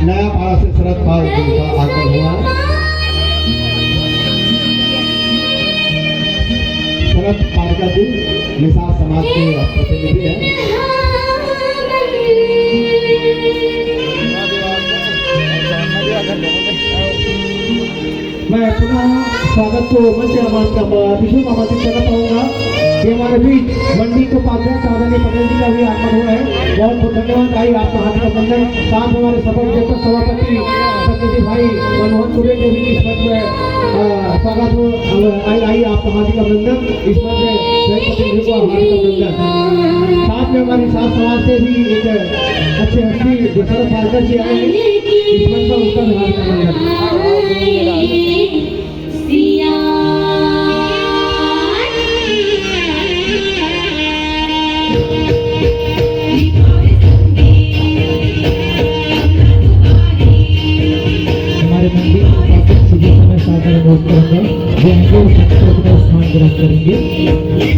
नया पारा से शरद पाल का आगमन हुआ। शरद पारकर जी निसार समाज के प्रतिनिधि हैं। मैं पुनः स्वागत को मंच विशेष आमंत्रित करना चाहूँगा कि हमारे बीच मंडी को उपाध्यक्ष आदरणीय पटेल जी का भी आगमन हुआ है। बहुत बहुत धन्यवाद। आई आपका हार्दिक अभिनंदन। साथ हमारे सफल अध्यक्ष सभापति प्रतिनिधि भाई मनोहर कुरे के भी इस मंच में स्वागत हो। आई आपका हार्दिक अभिनंदन। इस मंच में प्रतिनिधि को हार्दिक अभिनंदन। साथ में हमारी साथ समाज से भी एक अच्छे हस्ती शरद पारकर जी आए हैं। इस मंच पर उनका हार्दिक अभिनंदन। स्थान ग्रहण करेंगे।